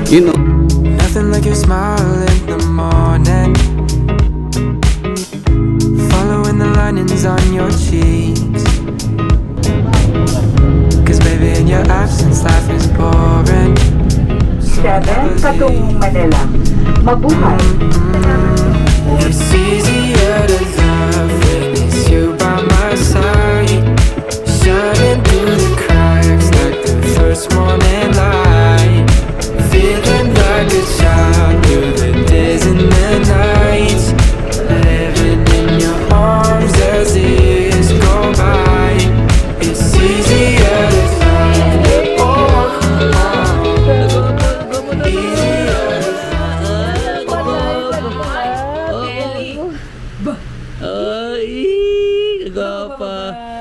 You know. Nothing like your smile in the morning, following the linings on your cheeks. Cause baby, in your absence, life is boring. 7 patungong Manila. Mabuhay. It's easier to love when it's you by my side, shining through the cracks like the first morning light, feeling like a child through the days and the nights, living in your arms as the years go by. It's easier to love, oh, easier to Ay, gapa.